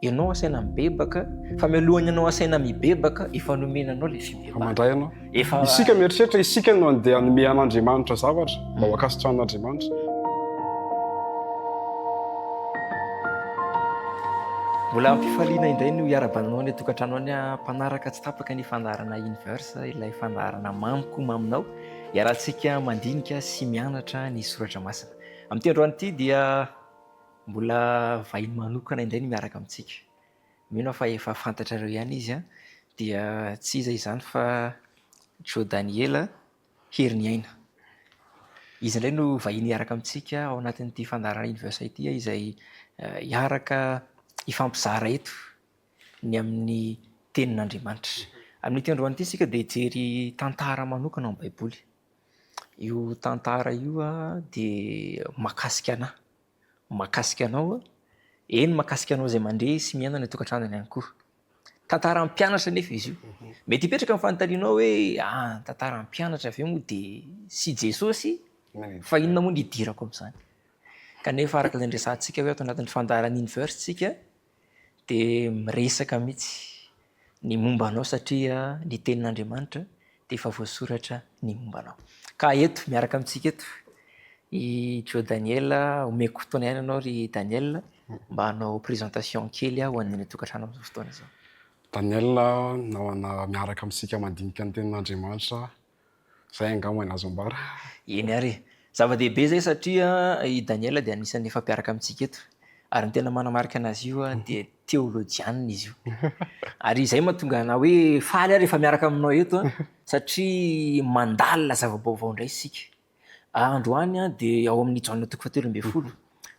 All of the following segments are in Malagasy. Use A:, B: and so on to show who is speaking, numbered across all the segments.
A: ianao asaina mibebaka fa mialohany ianao asaina mibebaka efa nomenanao le fibebaka
B: mandray ianao
A: efa
B: isika mieritreritra isika no andeha hanome an'Andriamanitra zavatra mba ho akasitrahan'Andriamanitra.
A: mbola ampifaliana indray no iarabanao ny tokantrano any mpanaraka tsy tapaka ny fandarana universe ilay fandarana mamiko maminao iarahantsika mandinika sy mianatra ny soratra masina. Amin'ity androany ity dia mbola vahiny manokana indray ny miaraka amintsika. Mino fa efa fantatrareo ihany izy dia tsy iza izany fa Jo Daniel Herniaina. Izy indray no vahiny iaraka amintsika ao anatin'ity fandarana universe ity izay iaraka ifampizara eto ny amin'ny tenin'Andriamanitra. Amin'ity androany ity isika dia jery tantara manokana amin'ny Baiboly. Io tantara io dia mahakasika anahy. Mahakasika anao eny mahakasika anao izay mandeha sy miaina ny tokantranony ihany koa. Tantara mpianatra nefa izy io. Mety hipetraka amin'ny fanontanianao hoe tantara mpianatra avy eo moa dia sy Jesosy fa inona moa ny idirako amin'izany. Kanefa araka izay resantsika hoe ato anatin'ny fandarana universe tsika dia miresaka mihitsy ny momba anao satria ny tenin'Andriamanitra dia efa voasoratra ny momba anao. Ka eto miaraka amintsika eto i Jo Daniel, omeko fotoana ihany ianao ry Daniel mba hanao présentation kely ho an'ny tokantrano amin'izao fotoana izao.
B: Daniel nahoana miaraka amintsika mandinika ny tenin'Andriamanitra zay angamba azo ambara.
A: Eny ary zava-dehibe zay satria i Daniel dia anisan'ny efa mpiaraka amintsika eto ary ny tena manamarika anazy io dia théologianina izy io. Ary izay mahatonga ana hoe faly ary efa miaraka aminao eto satria mandalina zava-baovao indray isika. Androany dia ao amin'ny Jaona 7:12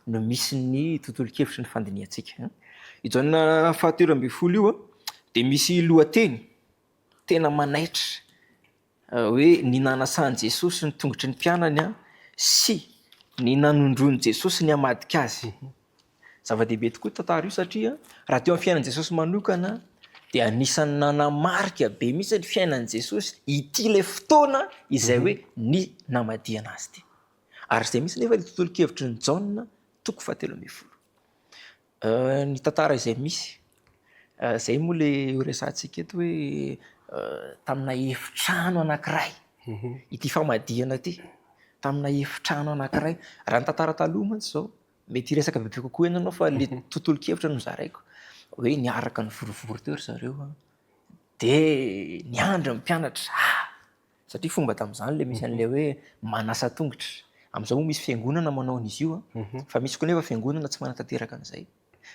A: no misy ny tontolo-kevitry ny fandiniantsika. I Jaona 7:12 io dia misy lohateny tena manaitra hoe ny nanasan'i Jesosy ny tongotry ny mpianany sy ny nanondroany Jesosy ny hamadika azy. Zava-dehibe tokoa tantara io satria raha teo amin'ny fiainan'i Jesosy manokana dia anisan'ny nanamarika be mihitsy ny fiainan'i Jesosy ity le fotoana izay hoe ny namadihana azy ity. Ary izay misy nefa ny tontolo-kevitry ny Jaona 7:12. Ny tantara izay misy izay moa le resantsika eto hoe tamina efitrano anankiray ity famadihana ity tamina efitrano anankiray. Raha ny tantara taloha mantsy izao mety resaka bebe kokoa ianao fa le tontolo-kevitra no zaraiko hoe niaraka ny vorovory teo ry zareo dia niandry ny mpianatra satria fomba tamin'izany le misy an'le hoe manasa tongotra. Amin'izao moa misy fiangonana manao an'izy io fa misy koa nefa fiangonana tsy manatanteraka an'izay.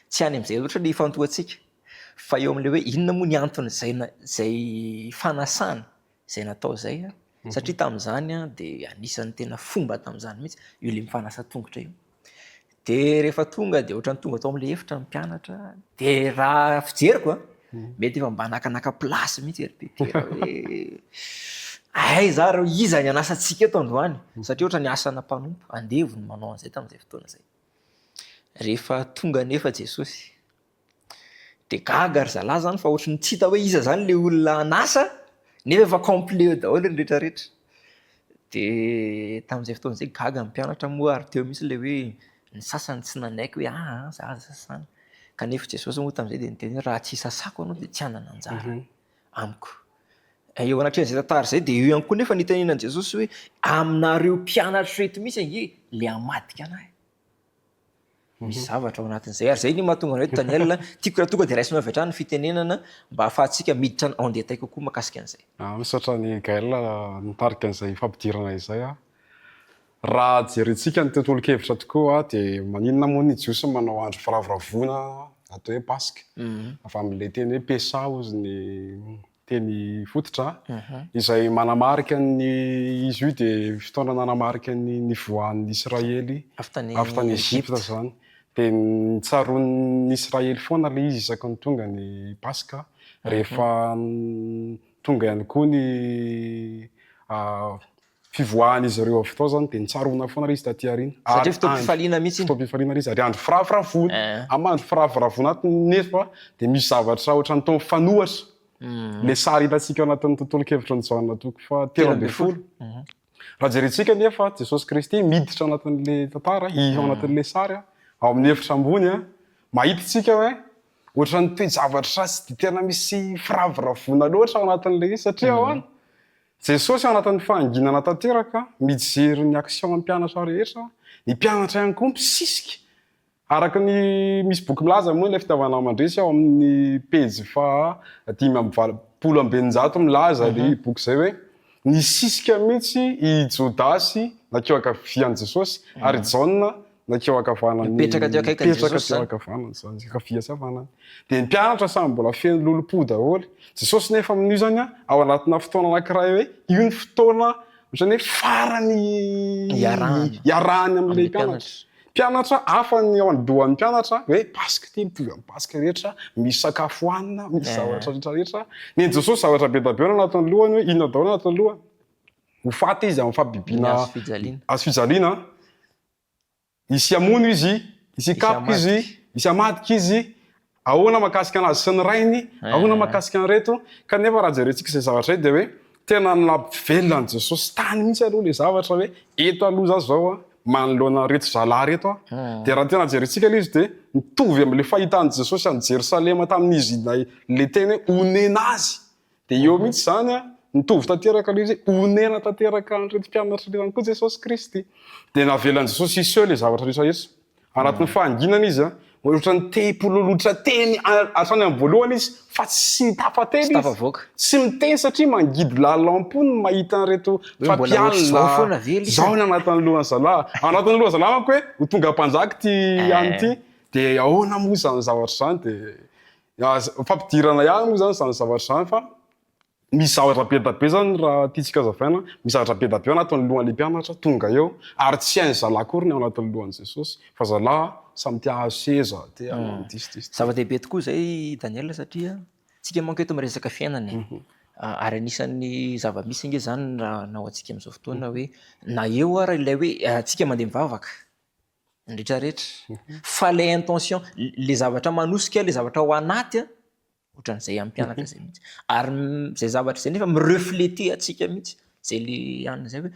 A: Tsy any amin'izay loatra le ifantohantsika fa eo amin'le hoe inona moa ny antony zay fanasana izay natao izay satria tamin'izany dia anisan'ny tena fomba tamin'izany mihitsy io le mifanasa tongotra io. Dia rehefa tonga dia ohatran'ny tonga atao amin'le efitra ny mpianatra dia raha fijeriko mety efa mba nakanaka plasy mihitsy ery bebe hoe aiza reo iza ny anasantsika eto androany satria ohatra ny asana mpanompo andevo ny manao an'izay tamin'izay fotoana izay. Rehefa tonga nefa Jesosy dia gaga ry zalahy zany fa ohatran'ny tsy hita hoe iza zany le olona anasa nefa efa complet daholo ny rehetrarehetra. Dia tamin'izay fotoana izay gaga ny mpianatra moa ary teo misy le hoe ny sasany tsy nanaiky hoe za aza sasana. Kanefa Jesosy moa tamin'izay dia niteny hoe raha tsy sasako anao dia tsy hanana anjara amiko. Eo anatrehan'izay tantara izay dia eo ihany koa nefa nitenenan'i Jesosy hoe aminareo mpianatra reto misy ange le hamadika anahy. Misy zavatra ao anatin'izay ary zay ny mahatonga anao Daniel tiako raha tonga dia raisinao avy hatrany ny fitenenana mba ahafahantsika miditra en détail kokoa mahakasika an'izay.
B: Misaotra ny Gaël nitarika an'izay fampidirana izay raha jerentsika ny tontolo-kevitra tokoa dia maninona moa ny Jiosy manao andro firavoravoana atao hoe Paska avy amin'ilay teny hoe Pesa ozy ny teny fototra izay manamarika ny izy io dia fotoana nanamarika ny nivoahan'ny Israely avy tany Ezipta zany. Dia nitsaroan'ny Israely foana le izy isaky ny tonga ny Paska rehefa tonga ihany koa ny fivoahan'izy ireo avy tao zany dia nitsaroana foana le izy taty aoriana.
A: Satria fotoam-pifaliana mihitsy.
B: Fotoam-pifaliana izy ary andro firavoravoana. Amin'ny andro firavoravoana nefa dia misy zavatra ohatran'ny tao mifanohatra. Le sary hitantsika ao anatin'ny tontolo-kevitra ny Jaona 7:12. Raha jerentsika nefa Jesosy Kristy miditra ao anatin'le tantara, ao anatin'le sary ao amin'ny efitra ambony mahita isika hoe ohatrany toe-javatra sy de tena misy firaviravona loatra ao anatin'le izy satria ahoana Jesosy ao anatin'ny fahanginana tanteraka mijery ny action amin'ny mpianatra rehetra ny mpianatra ihany koa misisika araka ny misy boky milaza moa ilay fitiavana mandresy ao amin'ny pejy fa 520 milaza le boky zay hoe nisisika mihitsy i Jodasy nakeo akavian'i Jesosy ary Jaona nakeo akavanany
A: Mipetraka teo akaikin'i Jesosy
B: mipetraka teo akavanany zany akavia sy havanany de ny mpianatra samy mbola feno lolo-po daholo Jesosy nefa amin'io zany ao anatina fotoana anankiray hoe io ny fotoana ohatrany hoe farany iarahany amin'ilay mpianatra hafa ny ao an-dohan'ny mpianatra hoe Paska ty mitovy amin'ny Paska rehetra misy sakafo hohanina misy zavatra rehetrarehetra ny Jesosy zavatra be da be ao anatin'ny lohany hoe inona daholo anatin'ny lohany ho faty izy amin'ny fabibiana azo fijaliana isy amono izy isy kapoka izy isy amadika izy ahoana mahakasika anazy sy ny rainy ahoana mahakasika an'ireto kanefa raha jerentsika izay zavatra de hoe tena nampivelona ny Jesosy tany mihitsy aloha le zavatra hoe eto aloha zao manoloana reto zalahy reto de raha tena jerentsika ilay izy de mitovy amin'le fahitan'i Jesosy any Jerosalema tamin'izy le teny hoe onena azy de eo mihitsy zany mitovy tanteraka le izy onena tanteraka an'ireto mpianatra ihany koa Jesosy Kristy de navelan'i Jesosy iseho le zavatra rehetrarehetra anatin'ny fahanginana izy ohatrany te-pololotra teny atrany amin'ny voalohany izy fa tsy tafateny izy tsy miteny satria mangidy lalam-pony mahita an'ireto fampialina zao ny anatin'ny lohan'ny zalahy anatin'ny lohan'ny zalahy manko hoe ho tonga mpanjaky ty ihany ty de ahoana moa zany zavatra zany de fampidirana ihany moa zany zany zavatra zany fa misy zavatra be da be zany raha tiatsika zavaina misy zavatra be da be ao anatin'ny lohan'le mpianatra tonga eo ary tsy hain'ny zalahy akory ny ao anatin'ny lohan'i Jesosy fa zalahy samy tia hazo seza tia
A: zava-dehibe tokoa zay Daniel satria tsika manko eto miresaka fiainana ary anisan'ny zava-misy nge zany na ho antsika amin'izao fotoana hoe na eo ara ilay hoe tsika mandeha mivavaka rehetrarehetra fa le intention le zavatra manosika le zavatra ao anaty ohatran'izay amin'ny mpianatra zay mihitsy ary zay zavatra zay nefa mireflete atsika mihitsy zay le anina zay hoe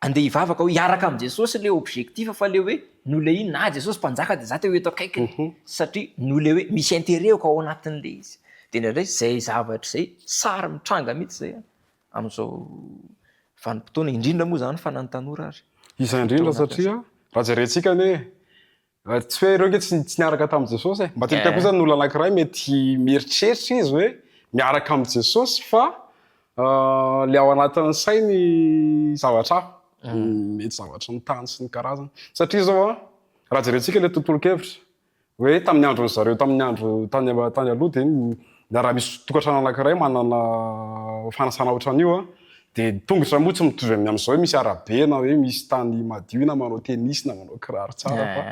A: andeha hivavaka ho hiaraka amin'ny Jesosy le objectif fa le hoe no le iny na Jesosy mpanjaka de za te ho eto akaikiny satria no le hoe misy intérêt ao anatin'le izy de ndraindray zay zavatra zay sary mitranga mihitsy zay amin'izao vanim-potoana indrindra moa zany fanany tanora ary
B: izay indrindra satria raha jerentsika ne tsy hoe ireo nge tsy niaraka tamin'i Jesosy matetika koa zany olona anankiray mety mieritreritra izy hoe miaraka amin'i Jesosy fa le ao anatin'ny sainy zavatra hafa mety zavatra ny tany sy ny karazany satria zao raha jerentsika le tontolo-kevitra hoe tamin'ny andron'ny zareo tamin'ny andro tany aloha de raha misy tokantrano anankiray manana fanasana ohatran'io de tongotra moa tsy mitovy amin'ny amin'izao hoe misy arabe na hoe misy tany madio na manao tennis na manao kiraro tsara fa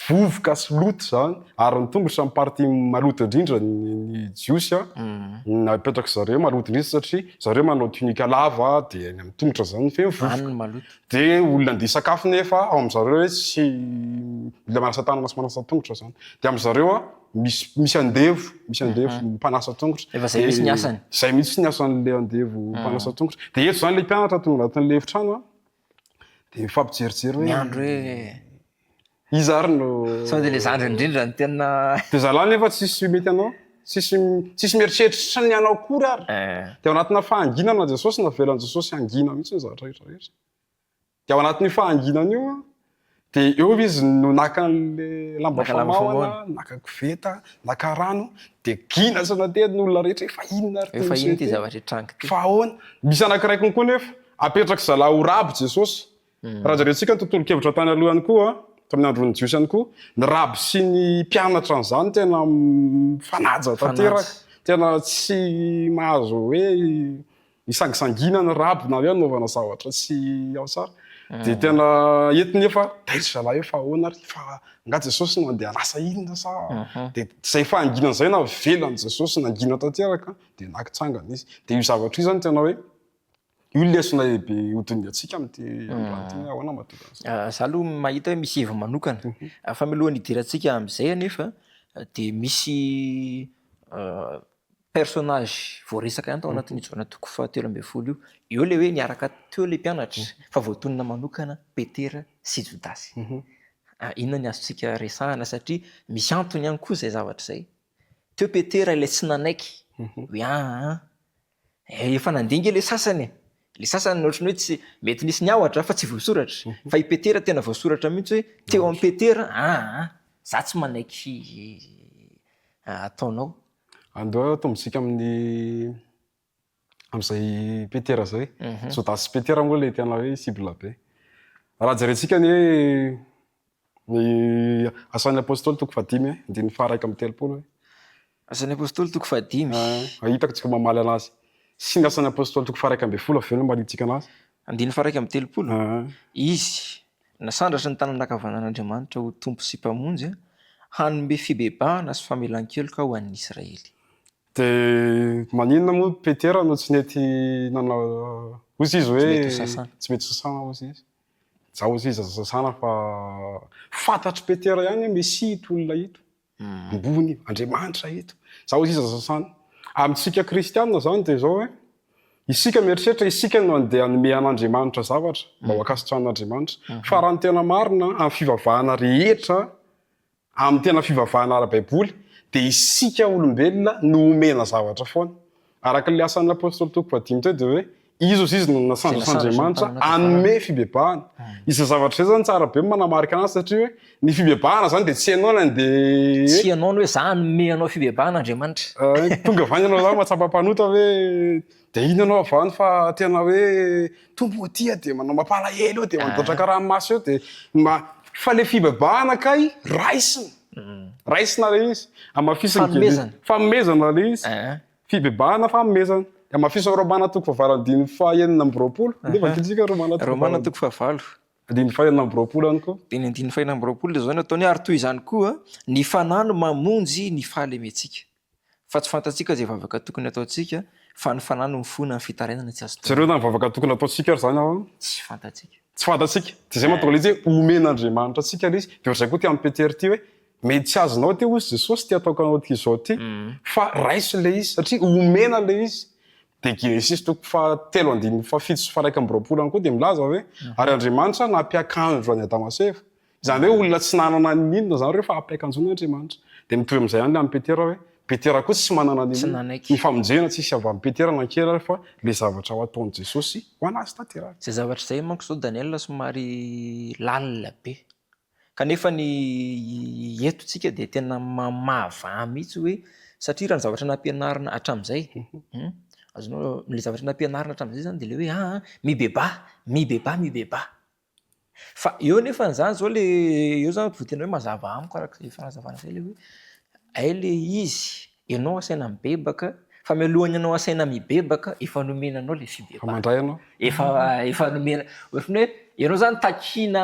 B: vovoka sy loto zany ary ny tongotra amin'ny party maloto indrindra ny jiosy napetraka zareo maloto indrindra satria zareo manao tunika lava de ny amin'ny tongotra zany feno vovoka de olona andeha sakafo nefa ao amin'zareo hoe tsy mila manasa tanana sy manasa tongotra zany de amin'zareo misy andevo mpanasa tongotra
A: efa zay misy ny asany
B: zay mihitsy ny asan'le andevo mpanasa tongotra de eto zany le mpianatra tonga anatin'le efitrano de mifampijerijery hoe
A: miandro hoe
B: izy ary no
A: sao de le zandry indrindra ny tena
B: de zalahy nefa tsisy mety anao tsisy mieritreritra ny anao akory ary de ao anatina fahanginana Jesosy navelan'i Jesosy hangina mihitsy ny zavatra rehetrarehetra de ao anatin'ny fahanginana io de eo izy no naka an'le lamba famahoana naka koveta naka rano de gina sy natety ny olona rehetra efa inona ary
A: efa iny ty zavatra trangy ty
B: fa ahoana misy anankiray konkoa nefa apetraka zalahy ho rabo Jesosy raha jerentsika ny tontolo-kevitra tany alohany koa tamin'ny andron'ny jiosy ihany koa ny rabo sy ny mpianatra an'izany tena fanaja tanteraka tena tsy mahazo hoe isangisangina ny rabo na hoe anaovana zavatra tsy ao tsara de tena enti nefa dairy zalahy eo fa ahoana ary fa nga Jesosy no andeha anasa inona sa de zay fahanginana zay na velan'i Jesosy nangina tanteraka de nakitsangana izy de io zavatra io zany tena hoe io lesona lehibe hodiny atsika amin'ity androany ahoana mahatonga
A: za aloha mahita hoe misy hevo manokana fa mialohan'ny hidirantsika amin'izay anefa de misy personnage voaresaka ihany tao anatin'ny Jona toko 7:20 io le hoe niaraka teo le mpianatra fa voatonona manokana Petera sy Jodasy inona ny azontsika resahana satria misy antony ihany koa zay zavatra zay teo petera ilay tsy nanaiky hoe efa nandinga le sasany le sasany ohatrany hoe tsy mety nisy ny ahatra fa tsy voasoratra fa ipetera tena voasoratra mihitsy hoe teo amin'ny petera za tsy manaiky ataonao
B: andeo tombontsika am'izay petera zay sodasy petera moa le tena hoe cible be raha jerentsika ny hoe ny asan'ny apôstôly toko 5 andiny faha 1 hoe
A: asan'ny apôstôly toko 5
B: hitako tsika mamaly anazy sy ny asan'ny apôstôly toko faha 1 aveo no malitsika anazy
A: andiny faha 1 izy nasandratra ny tanan'ankavanan'Andriamanitra ho tompo sy mpamonjy hanome fibebahana sy famelan-keloka ho an'ny Israely.
B: De maninona moa petera no tsy nety nanao ozy izy hoe tsy mety sasana ozy izy za ozy izy sasana fa fantatry petera ihany mesy ito olona ito ambony Andriamanitra ito za ozy izy sasana amintsika kristianina zany de zao hoe isika mieritreritra isika no andeha hanome an'Andriamanitra zavatra mba ho akasitran'Andriamanitra fa raha ny tena marina amin'ny fivavahana rehetra amin'ny tena fivavahana ara-baiboly de isika olombelona no omena zavatra foana araka le asan'ny apôstôly toko 5 teo de hoe izy no nasandras'Andriamanitra anome fibebahana isa zavatra zay zany tsara be manamarika anazy satria hoe ny fibebahana zany de tsy ianao no andeha
A: tsy ianao no hoe za hanome anao fibebahana Andriamanitra
B: tonga avany ianao zany matsapa-panota hoe de iny ianao avany fa tena hoe tombo tia de manao mampalahelo eo de mandotraka ranomasy eo de fa le fibebahana kay raisina le izy amafisany famezana le izy fibebahana famezana amafisany Romana toko 8:9 nefa kitsika
A: Romana toko 8
B: 8:9 any koa
A: teny 9:9 le zany ataony ary toy izany koa ny fanahy no mamonjy ny fahalemetsika fa tsy fantatsika zay vavaka tokony ataotsika fa ny fanahy no mifona amin'ny fitarainana tsy azo
B: zareo na vavaka tokony ataotsika ary zany ao
A: tsy fantatsika
B: de zay mahatonga le izy hoe omen'Andriamanitra atsika le izy de zay koa ty amin'ny petera ty hoe mety tsy azonao ty ozy Jesosy ty ataoko anao ty zao ty fa raisy le izy satria omena le izy de Genesis toko 3:7-1 any koa de milaza hoe ary Andriamanitra nampiakanjo any Adama sy Eva zany hoe olona tsy nanana ninona zany rehefa ampiakanjony Andriamanitra de mitovy amin'izay ihany le amin'ny petera hoe petera koa tsy manana ny famonjena tsisy avy amin'ny petera nankera fa le zavatra ho ataon'i Jesosy ho anazy tanteraka
A: zay zavatra zay manko zao Daniel somary lalina be kanefa ny etontsika de tena mahavamy mihitsy hoe satria raha ny zavatra nampianarina hatramin'izay azonao le zavatra nampianarina hatramin'izay zany de le hoe mibeba fa eo nefa zany zao le eo zany votena hoe mazava amiko araka zay fanazavana zay le hoe le izy ianao asaina mibebaka fa mialohany ianao asaina mibebaka efa nomenanao le fibebahana efa nomena ohatrany hoe ianao zany takina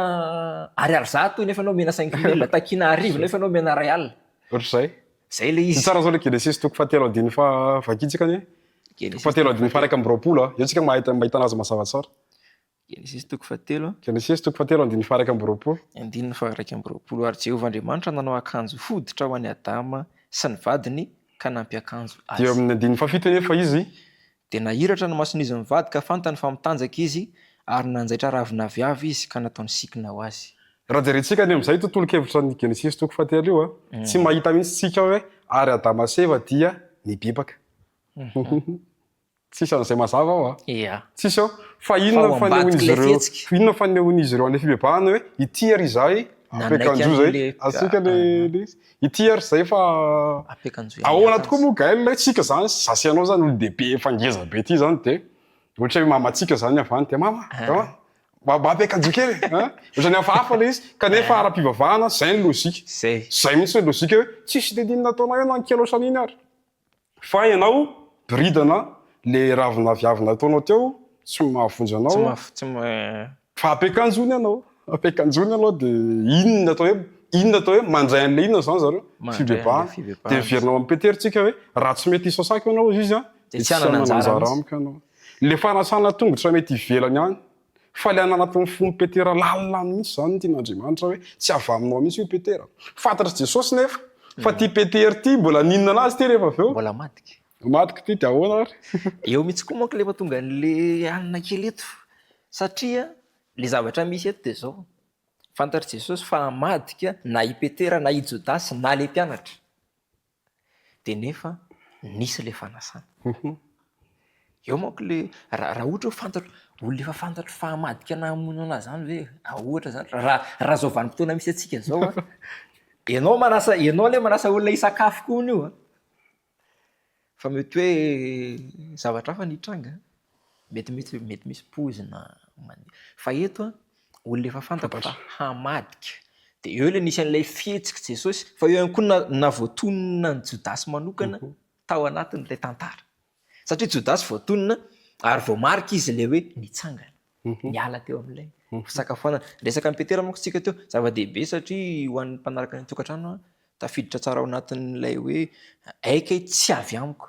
A: ariary zato nefa anao mena 5 000 takina arivo nefa anao mena ray alina
B: ohatr'izay
A: zay le izy
B: tsara zao le Genesis toko 7:10 fa vakitsika ny 7:1 eo tsika mahita anazy mazava tsara
A: Genesis toko 7
B: Genesis toko 7:1
A: andininy faha 1 ary Jehovah'Andriamanitra nanao akanjo hoditra ho an'ny Adama sy ny vadiny ka nampiakanjo azy
B: de amin'ny 7 nefa izy
A: de nahiratra ny mason'izy mivady ka fantany fa mitanjaka izy ary nanjaitra ravina viavy izy ka nataony sikina ho azy
B: raha jerentsika ny amin'izay tontolo-kevitra ny Genesis toko 7 io tsy mahita mihitsy tsika hoe ary Adama sy Eva dia nibebaka tsisy an'izay mazava ao tsisy ao fa inona fanehoan'izy ireo an'le fibebahana hoe ity ary izahay ampiakanjo zay asika le izy ity ary zay fa ahoana tokoa moa gael tsika zany zasy anao zany olo dehibe efa ngeza be ty zany de ohatra hoe mamatsika zany avany de mama ampiakanjo kely ohatrany hafahafa le izy kanefa ara-pivavahana zay ny lozika zay mihitsy hoe lozika hoe tsisy de ninona ataonao io nankelo saniny ary fa ianao bridana le ravina viavina ataonao teo tsy mahavonjy anao fa ampiakanjony ianao de inona atao hoe mandray an'le inona zany zareo fibebahana de verinao amin'ny peteritsika hoe raha tsy mety isasaka ianao izy
A: de tsy anana
B: anjara amiko ianao le fanasana tongotra mety ivelany any fa le ananatin'ny fomba petera lalina mihitsy zany tian'Andriamanitra hoe tsy avy aminao mihitsy io petera fantatry Jesosy nefa fa ty petera ty mbola ninona anazy ty rehefa aveo
A: mbola
B: matika ty de ahoana ary
A: eo mihitsy koa manko lefa tonga n'le alina kely eto satria le zavatra misy eto de zao fantatry Jesosy fa hamadika na i Petera na i Jodasy na le mpianatra dia nefa nisy le fanasana. Eo manko le raha ohatra hoe fantatro olona efa fantatro fahamadika nahamonana zany ve ohatra zany raha zao vanim-potoana misy atsika zao a ianao le manasa olona isakafo koa nio a fa mety hoe zavatra hafa nitranga mety misy pozina fa eto a olona efa fantatra fa hamadika dia eo le nisy an'ilay fihetsika Jesosy fa eo ihany koa navoatonina ny Jodasy manokana tao anatin'ilay tantara satria Jodasy voatonina ary vao marika izy le hoe nitsangana niala teo amin'ilay fisakafoanana. Resaka ny Petera manko tsika teo zava-dehibe satria ho an'ny mpanaraka ny tokantrano tafiditra tsara ao anatin'ilay hoe aika tsy avy amiko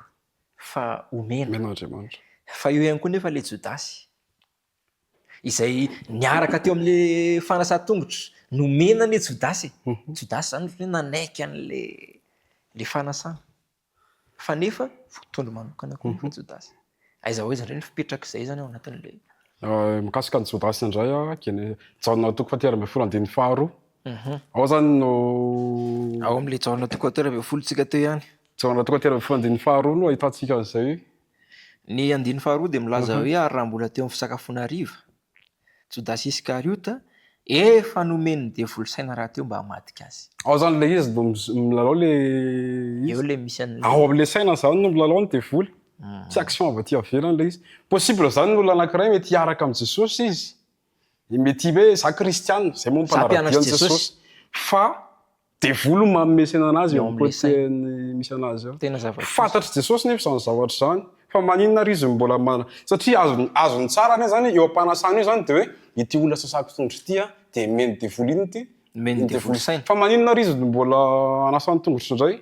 A: fa omena. Fa eo ihany koa nefa le Jodasy izay niaraka teo amin'le fanasa-tongotra nomena ny Jodasy. Jodasy zany hoe nanaiky an'le fanasana fa nefa voatondro manokana koa ny Jodasy. Aiza hoe zany fipetraka izay zany ao anatin'le
B: mikasika ny Jodasy indray a kene jaona toko fatera amby folo andiny faharoa. Ao zany no
A: ao amin'le jaona toko fatera amby folontsika teo ihany.
B: Jaona toko fatera amby folo andiny faharoa no ahitantsika an'izay.
A: Ny andiny faharoa dia milaza hoe ary raha mbola teo amin'ny fisakafoana hariva Jodasy Iskariota efa nomeny devoly saina raha teo mba hamadika azy.
B: Ao zany le izy no milalao le
A: eo le misy an'le
B: ao amin'le saina zany no milalao ny devoly. Tsy action avy aty avelany le izy. Possible zany ny olona anankiray mety hiaraka amin'ny Jesosy izy. Mety hoe za kristiana zay moa mpanaradia ny Jesosy fa devoly manome saina anazy eo amin'ny côté misy anazy ao.
A: Tena zavatra.
B: Fantatry Jesosy nefa zany zavatra zany. Fa maninona ry izy mbola satria azony tsara ne zany eo am-panasana io zany dia hoe ity olona sasako tongotra ity a dia meny devoly iny ity.
A: Meny devoly saina.
B: Fa maninona ry izy mbola anasany tongotra indray.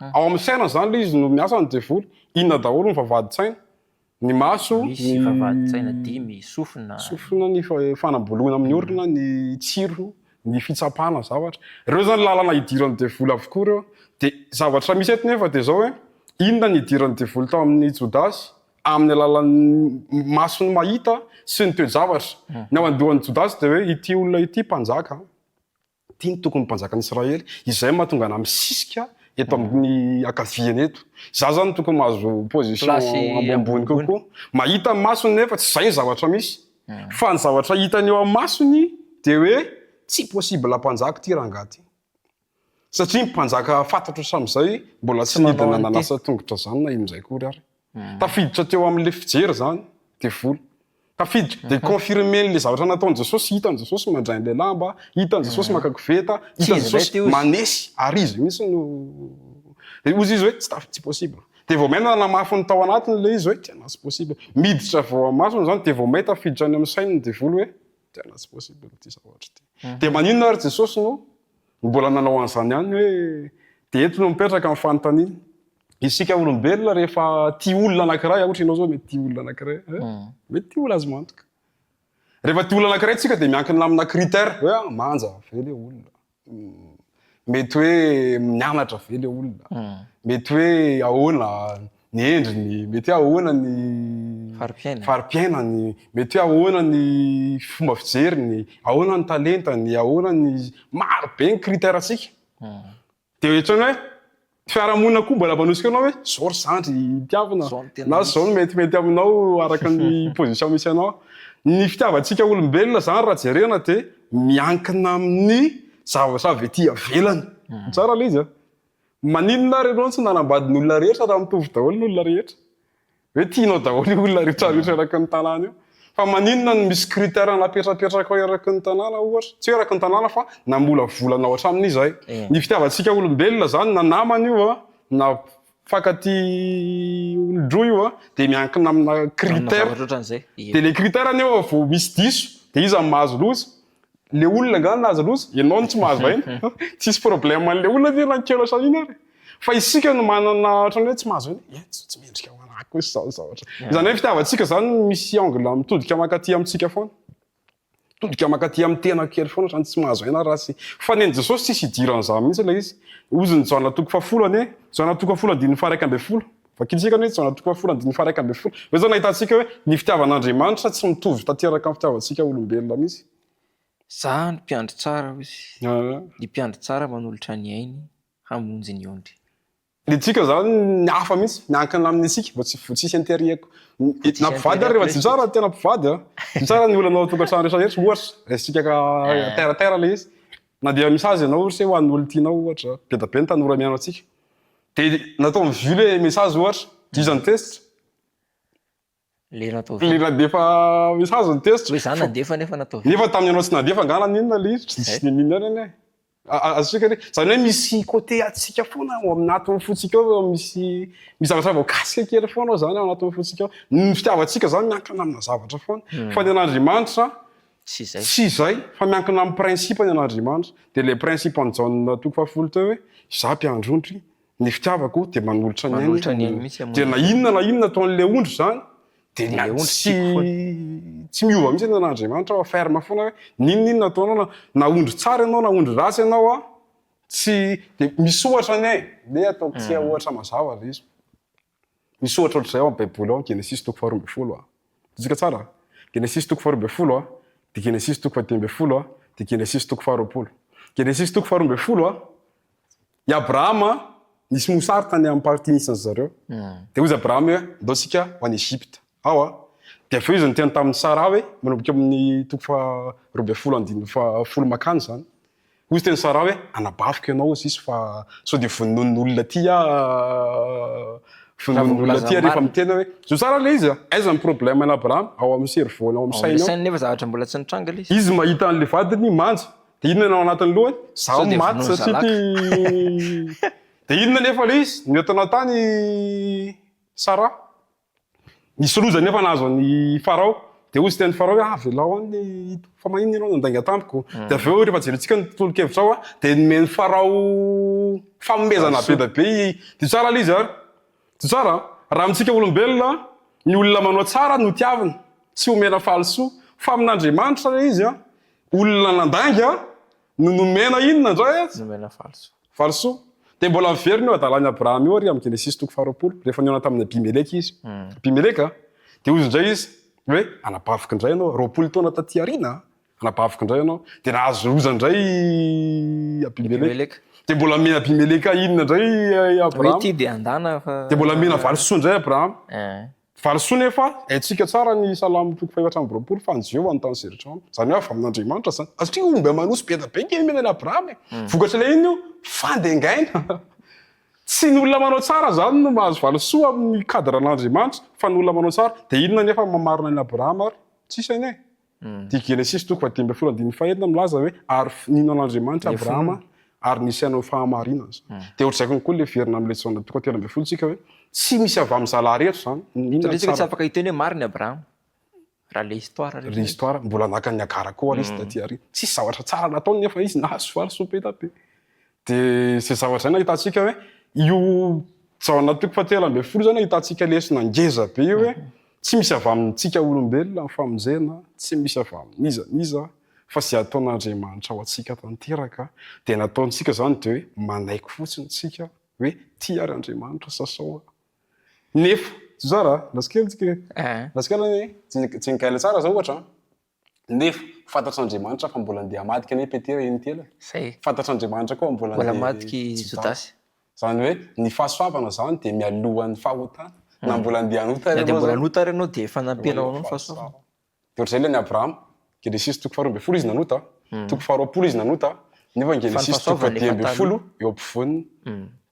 B: Ao amin'ny saina zany le izy no miasa ny devoly. Inona daholo ny vavahady-tsaina, ny maso,
A: misy vavahady-tsaina dimy, sofina,
B: ny fanamboloana amin'ny orona, ny tsiro, ny fitsapana zavatra. Ireo zany lalana hidiran'ny devoly avokoa ireo. Dia zavatra misy eto nefa dia zao hoe inona ny hidiran'ny devoly tao amin'ny Jodasy amin'ny alalan'ny masony mahita sy ny toe-javatra. Ny ao andohan'ny Jodasy dia hoe ity olona ity mpanjaka. Ity ny tokony mpanjaka an'Israely. Izay mahatonga ana misisika eto amin'ny akaviany eto. Za zany tokony mahazo position ambonimbony kokoa. Mahita amin'ny masony nefa tsy izay zavatra misy. Fa ny zavatra hitany eo amin'ny masony dia hoe tsy possible mpanjaka ity rangahy. Satria mpanjaka fantatro sam'izay mbola tsy nidina nanasa tongotra zany na inon'izay kory ary. Tafiditra teo amin'le fijery zany devoly. Tafiditra dia confirmer le zavatra nataon'i Jesosy, hitan'i Jesosy mandray an'ilay lamba, hitan'i Jesosy maka koveta, hitan'i Jesosy manesy ary izy mihitsy no ozy izy hoe tsy possible. Dia vao maina namafy ny tao anatiny le izy hoe tena tsy possible. Miditra vao masony zany dia vao may tafiditra any amin'ny sainy ny devoly hoe tena tsy possible ity zavatra ity. Dia maninona ary Jesosy no mbola nanao an'izany ihany hoe dia eto no mipetraka amin'ny fanontaniana. Isika olombelona rehefa tia olona anankiray ohatra ianao zao mety tia olona anankiray mety tia olona azy mantoka. Rehefa tia olona anankiray tsika dia miankina amina critère hoe manja ve le olona, mety hoe mianatra ve le olona, mety hoe ahoana ny endriny, mety hoe ahoana ny fari-piainany, mety hoe ahoana ny fomba fijeriny, ahoana ny talentany, ahoana ny maro be ny critère atsika. Dia ohatrany hoe fiarahamonina koa mbola manosika anao hoe zao ry zandry itiavana na zao metimety aminao araka ny position misy anao. Ny fitiavantsika olombelona zany raha jerena dia miankina amin'ny zavatra ety avelany. Tsara le izy a. Maninona ary ianao tsy nanambadiny olona rehetra raha mitovy daholo ny olona rehetra. Hoe tianao daholo ny olona rehetra eraky ny tanàna io. Fa maninona no misy critère napetrapetraka ao eraky ny tanàna ohatra. Tsy hoe eraky ny tanàna fa nambola volana ao hatramin'izay. Ny fitiavantsika olombelona zany na namana io na fankaty olon-droa io dia miankina amina critère. Dia le critère anefa vao misy diso dia izy mahazo loza. Le olona ngany nahazo loza, ianao no tsy mahazo vaina. Tsisy problème an'le olona dia nankeo sanina ary. Fa isika no manana ohatrany hoe tsy mahazo vaina. Tsy mendrika ho anako kosa izao zavatra. Izany hoe fitiavantsika zany misy angle mitodika mankaty amintsika foana. Mitodika mankaty amin'ny tena kely foana zany tsy mahazo vaina raha sy. Fa ny Jesosy tsisy hidiran'izany mihitsy ilay izy. Ozy ny jaona toko fahafolo anie, jaona toko fahafolo andiny faha 1/10. Vakiantsika hoe jaona toko fahafolo andiny faha 1/10. Hoe zany ahitantsika hoe ny fitiavan'Andriamanitra tsy mitovy tanteraka amin'ny fitiavantsika olombelona mihitsy.
A: Za ny mpiandry tsara hozy. Ny mpiandry tsara manolotra ny ainy hamonjy ny ondry.
B: Le tsika zany ny hafa mihitsy miankina amin'ny tsika vao tsisy interrieko na mpivady ary rehefa tsy tsara tena mpivady tsy tsara ny olana ao tonkatrano rehetra ohatra resitsika terre le izy na dia message ianao ohatra hoe ho an'ny olo tianao ohatra be da be ny tanora miano atsika de natao mivy le message ohatra dizany test
A: le natao
B: le nadefa message ny test
A: hoe zany nandefa nefa natao
B: nefa tamin'ny anao tsy nadefa ngana ninona le izy tsy ninona any azontsika re zany hoe misy côté atsika foana ao amin'anatin'ny fotsika ao misy zavatra voakasika kely foana ao zany ao anatin'ny fotsika ao ny fitiavantsika zany miankina amina zavatra foana fa ny an'Andriamanitra tsy zay fa miankina amin'ny principe ny an'Andriamanitra de le principe any Jean toko fahafolo teo hoe za mpiandrondry ny fitiavako de manolotra ny ainy de na inona ataon'le ondry zany de tsy miova mihitsy an'Andriamanitra fa ferme foana hoe ninona ataonao na ondry tsara ianao na ondry ratsy ianao a tsy de misohatra ny le ataoko tsy ohatra mazava le izy misohatra ohatr'izay ao amin'ny baiboly ao Genesis toko 12 tsika tsara Genesis toko 12 de Genesis toko 13 de Genesis toko 20 Genesis toko 12 i Abrahama nisy mosary tany amin'ny party nisany zareo de ozy Abrahama hoe ndaosika ho any Egypte ao de aveo izy niteny tamin'ny Sara hoe manomboka amin'ny toko 12 makany zany ozy teny Sara hoe anabaviko ianao izy izy fa sao de vonon'olona ty vonon'olona ty rehefa miteny hoe zo tsara le izy aiza ny problème any Abrahama ao amin'ny cerveau-ny ao amin'ny sainy
A: nefa zavatra mbola tsy nitranga le
B: izy mahita an'le vadiny manja de inona nao anatin'ny lohany za maty satria de inona nefa le izy noentina tany Sara nisy loza nefa nahazo ny Farao de ozy teny Farao hoe velao any fa magnino ianao nandainga tampoko de aveo rehefa jerentsika ny tolokevitra ao de nomeny Farao famomezana be da be de tsara le izy ary tsy tsara raha amintsika olombelona ny olona manao tsara no tiavina tsy omena falisoa fa amin'Andriamanitra le izy olona nandainga no nomena inona ndray
A: nomena
B: falisoa de mbola miveriny eo adalany Abrahama io ary amin'ny Genesis toko 20 rehefa niona tamin'ny Abimeleka izy Abimeleka de ozy ndray izy hoe anabaviko indray ianao 20 taona taty arina anabaviko indray ianao de nahazo loza indray Abimeleka de mbola mena Abimeleka inona indray Abrahama
A: de andana fa
B: de mbola mena valisoa indray Abrahama valisoa nefa aitsika tsara ny Salamo toko 420 fa anjeo any tany seritran zany hoe avy amin'Andriamanitra zany satria omby manosy be da be kely menana Abrahama vokatra le iny io fandengaina tsy ny olona manao tsara zany no mahazo valisoa amin'ny cadre an'Andriamanitra fa ny olona manao tsara de inona nefa mamarina ny Abrahama ary tsisy any de Genesis toko 12 milaza hoe ary nino an'Andriamanitra Abrahama ary nisy anao fahamarinana de ohatr'izay koa le verina amin'ny leçon toko 13 tsika hoe tsy misy avy amin'ny zalahy rehetra zany
A: inona tsika tsy afaka hiteny hoe mariny Abrahama raha le histoire
B: mbola naka ny agara koa izy taty ary tsisy zavatra tsara nataony nefa izy nahazo valisoa be da be de zay zavatra zay nahitantsika hoe io Jana toko 13 zany ahitantsika lesona ngeza be io hoe tsy misy avy amintsika olombelona ny famonjena tsy misy avy amin'iza fa sy ataon'Andriamanitra ho atsika tanteraka de nataontsika zany de hoe manaiky fotsiny tsika hoe tia ary Andriamanitra sasao nefa tsara laskely tsara zao ohatra nefa fantatr'Andriamanitra fa mbola andeha madika ane Petera iny tela fantatr'Andriamanitra koa mbola
A: madiky Jodasy
B: zany hoe ny fahasoavana zany de mialohan'ny fahotana na mbola andeha anota
A: de mbola anota ary anao de efa nampianao anao fahasoavana
B: de ohatr'izay le ny Abrahama Genesis toko 12 izy nanota toko 20 izy nanota nefa Genesis toko 12 eo ampovoany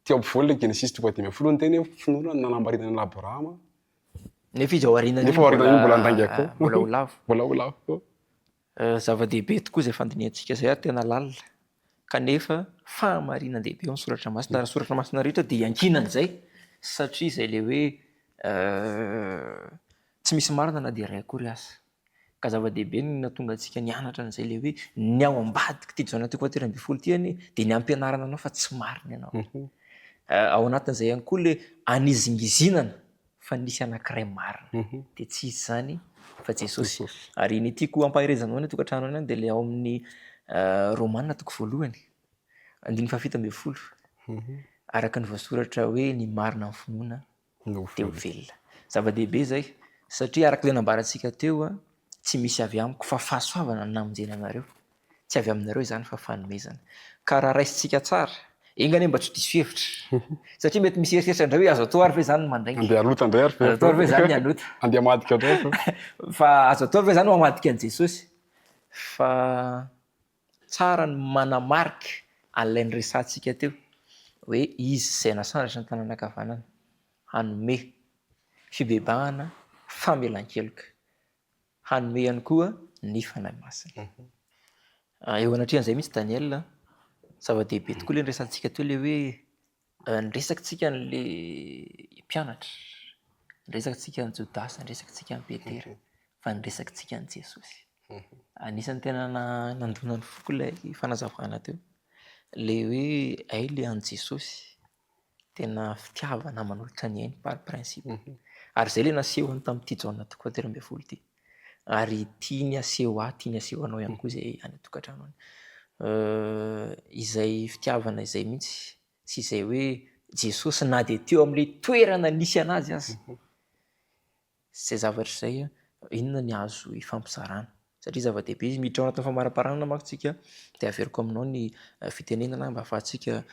B: teo ampovoany le Genesis toko 12 ny teny hoe finoana nanambarinana ny Abrahama
A: nefa izy ao aorianany
B: nefa aorianany mbola andainga koa
A: mbola ho lavo zava-dehibe tokoa zay fandiniantsika zay ary tena lalina kanefa fahamarinana-dehibe ao ny soratra masina raha soratra masina rehetra de iankinan'izay satria zay le hoe tsy misy marina na de ray akory aza ka zava-dehibe na tonga antsika nianatra an'izay le hoe ny ao ambadiky ty Jana toko 13 tiany de ny ampianarana anao fa tsy marina ianao ao anatin'izay ihany koa le anizingizinana fa nisy anankiray marina de tsy izy zany fa Jesosy ary ny tiako ampaherezanao ny tokantrano any de le ao amin'ny Romanina toko 1 15 araka ny voasoratra hoe ny marina ny finoana de ho velona zava-dehibe zay satria araka le nambarantsika teo tsy misy avy amiko fa fahasoavana namonjena anareo tsy avy aminareo zany fa fanomezana ka raha raisintsika tsara ingany mba tsy diso hevitra satria mety misy eritreritra ndray hoe azo atao ary ve zany mandray
B: andeha alota indray ary
A: azo atao ary ve zany ny alota
B: andeha madika indray fa
A: fa azo atao ary ve zany mamadika an' Jesosy fa tsara ny manamarika an'ilay nyresantsika teo hoe izy izay nasandratra ny tanàna ankavanana hanome fibebahana famelan-keloka hanome ihany koa ny fanahy masina eo anatrehan'izay mihitsy Daniel zava-dehibe tokoa le nyresantsika teo le hoe nyresakitsika n'le mpianatra nyresakitsika ny Jodasy nyresakitsika ny Petera fa nyresakitsika ny Jesosy anisan'ny tena nandona ny foko ilay fanazavana teo le hoe ay le an' Jesosy tena fitiavana manolotra ny ainy par principe ary zay le nasehony tamin'ity Jaona toko fahatelo amby folo ity ary tiany aseho tiany aseho anao ihany koa zay any tokantrano any izay fitiavana izay mihitsy sy izay hoe Jesosy na de teo amin'le toerana nisy anazy azy zay zavatra izay inona ny azo ifampizarana satria zava-dehibe izy miditra ao anatin'ny famaraparanana manko de averiko aminao ny fitenenana mba ahafahantsika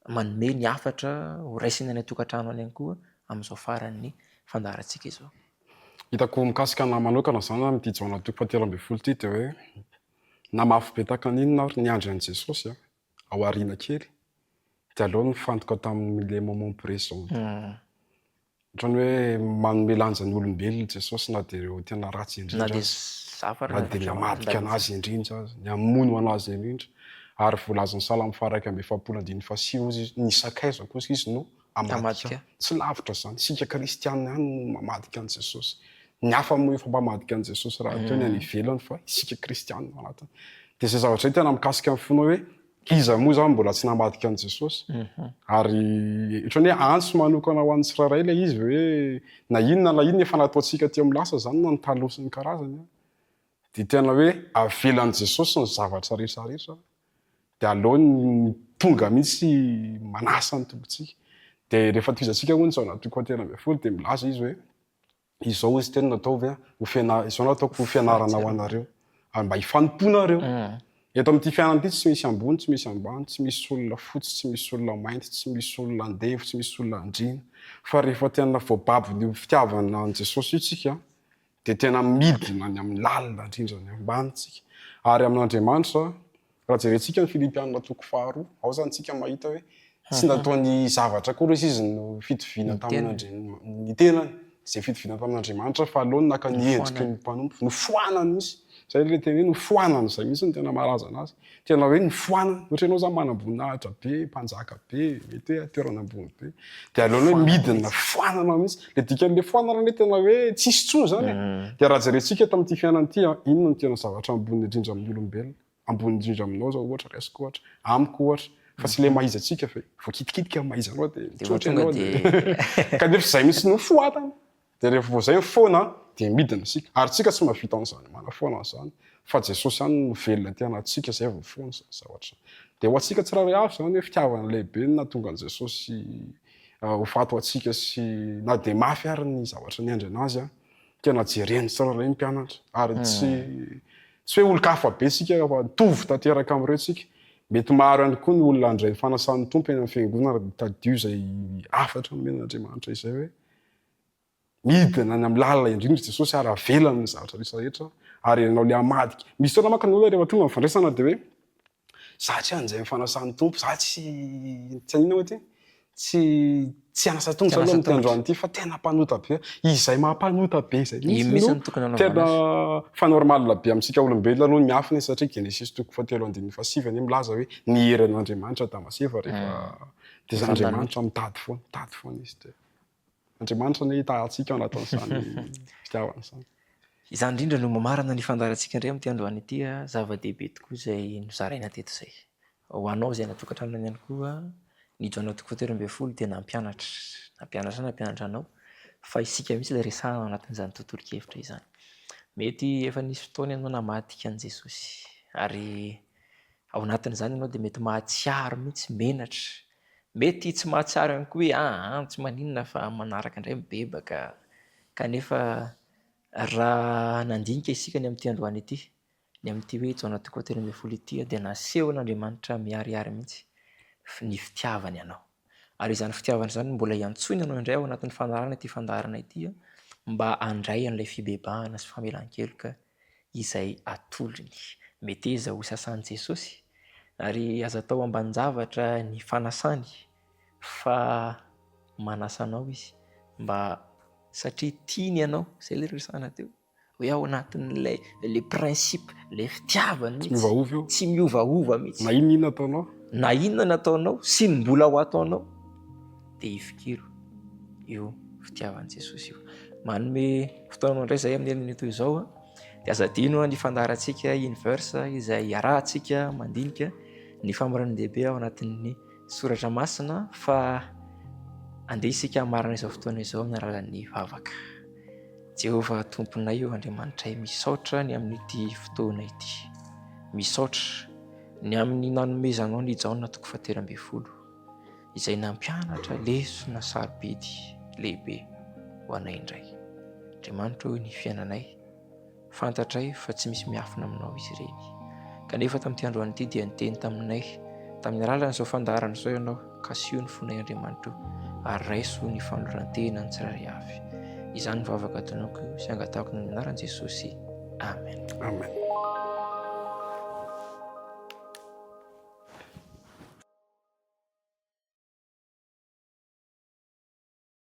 A: manome ny afatra ho raisina any tokantrano any koa amin'izao faran'ny fandaharantsika izao.
B: Hitako mikasika na manokana zany amin'ity Jaona toko fahatelo amby folo ity de hoe namafy be tahaka n'inona ary ny andry an' Jesosy ao aoriana kely de aleo nifantoka tamin'le moment présent ohatrany hoe manome lanja ny olombelona Jesosy na de ireo tena ratsy indrindra na de ny hamadika anazy indrindra azy ny hamono anazy indrindra ary voalazany Salamo faha 1:1-5 izy ny sakaiza kosa izy no hamadika tsy lavitra zany sika kristianina ihany no mamadika an' Jesosy ny hafa moa efa mamadika an' Jesosy raha teo ny any ivelany fa isika kristianina anatiny de zay zavatra zay tena mikasika amin'ny fona hoe iza moa zany mbola tsy namadika an' Jesosy ary ohatrany hoe antso manokana ho an'ny tsirairay ilay izy hoe na inona efa nataontsika teo amin'ny lasa zany na ny taloha ny karazany de tena hoe avelan'i Jesosy ny zavatra rehetrarehetra de aleo ny tonga mihitsy manasa ny tompontsika de rehefa toizantsika moa ny Jaona toko fahatelo amby folo de milaza izy hoe izao izy tena natao hoe izao nataoko ho fianarana ho anareo ary mba hifanompoanareo eto amin'ity fiainana ity tsy misy ambony tsy misy ambany tsy misy olona fotsy tsy misy olona mainty tsy misy olona andefo tsy misy olona andrina fa rehefa tena voababo ny fitiavana an' Jesosy itsika de tena midina ny amin'ny lalina indrindra ny ambanitsika ary amin'Andriamanitra raha jerentsika ny Filipianina toko 2 ao zany tsika mahita hoe tsy nataony zavatra koa izy no fitoviana tamin'ny tenany zay fitoviana tamin'Andriamanitra fa aloha naka ny endriky ny mpanompo nofoanany misy zay le tena hoe nofoanany zay misy ny tena malaza anazy tena hoe nofoanany ohatra ianao zany manam-boninahitra be mpanjaka be mety hoe toerana ambony be de alohanao hoe midina foanana misy le dikan'le foanana le tena hoe tsisy tsony zany de raha jerentsika tamin'ity fiainana ity inona ny tena zavatra ambony indrindra amin'ny olombelona ambony indrindra aminao zao ohatra resiko ohatra amiko ohatra fa tsy le mahizantsika fa voakitikitika mahizanao de tsotra ianao de kanefa zay mihitsy no foatana de rehefa vao zay foana de midina sika ary tsika tsy mahavita an'izany manafoana an'izany fa Jesosy ihany no velona ty anatsika zay vao foana zavatra de ho antsika tsirairay avy zany hoe fitiavana lehibe na tonga an' Jesosy ho fato atsika sy na de mafy ary ny zavatra niandry anazy tena jereny tsirairay ny mpianatra ary tsy hoe olo-kafa be sika fa tovy tanteraka amin'ireo tsika mety maro ihany koa ny olona andray fanasan'ny tompo eny amin'ny fiangonana tadio zay afatra nomen'Andriamanitra izay hoe midina ny amin'ny lalina indrindra Jesosy ary avelany ny zavatra rehetrarehetra ary ianao le hamadika misy fotoana manko ny olona rehefa tonga mifandraisana de hoe za tsy anjay fanasan'ny tompo za tsy anina ohatra tsy anasa tongotra aloha miteny androany ity fa tena mpanota be izay mampanota be zay tena fa normalina be amintsika olombelona aloha miafina satria Genesis toko 3:5 milaza hoe ny herin'Andriamanitra tamaseva rehefa de zany Andriamanitra mitady foana izy de Andriamanitra ny hitantsika ao anatin'izany fitiavana izany
A: izany indrindra no mamarana ny fandaharantsika indray amin'ity androany ity zava-dehibe tokoa izay nozaraina teto izay ho anao izay natokantranony ihany koa ny Jaona toko 7:10 dia nampianatra anao fa isika mihitsy ilay resahana ao anatin'izany tontolo kevitra izany mety efa nisy fotoana ianao namadika an' Jesosy ary ao anatin'izany ianao dia mety mahatsiaro mihitsy menatra mety tsy mahatsiaro ihany koa hoe tsy maninona fa manaraka indray mibebaka kanefa raha nandinika isika ny amin'ity androany ity ny amin'ity hoe Jaona toko 7:10 ity dia naseho n'Andriamanitra miharihary mihitsy ny fitiavany ianao. Ary izany fitiavana izany mbola iantsony ianao indray ao anatin'ny fandarana ity fandarana ity mba handray an'ilay fibebahana sy famelan-keloka izay atolony. Mety izy ho sasan'i Jesosy ary aza tao ambanin-javatra ny fanasany fa manasa anao izy mba satria tiany ianao izay ilay resahana teo hoe ao anatin'ilay le principe le fitiavany
B: Tsy miovaova io.
A: tsy miovaova mihitsy.
B: Na inona ataonao.
A: Na inona nataonao sy ny mbola ho ataonao dia ifikiro io fitiavan'i Jesosy io. Manome fotoana indray izay amin'ny endriny toy izao dia aza dino ny fandaharantsika universe izay arahantsika mandinika ny famaranin-dehibe ao anatin'ny soratra masina fa andeha isika marina izao fotoana izao amin'ny alalan'ny vavaka. Jehovah tomponay io Andriamanitray misaotra ny amin'ity fotoana ity. Misaotra ny amin'ny nanomezanao ny Jaona 7 izay nampianatra lesona sarobidy lehibe ho anay indray. Andriamanitra hoy ny fiainanay, fantatray fa tsy misy miafina aminao izy ireny. Kanefa tamin'ity androany ity dia niteny taminay tamin'ny alalan'izao fandaharana izao ianao kasio ny fonay Andriamanitra ary raiso ny fanoloran-tena ny tsirairay avy. Izany ny vavaka ataonako sy angatahako ny anaran'i Jesosy. Amen.
B: Amen.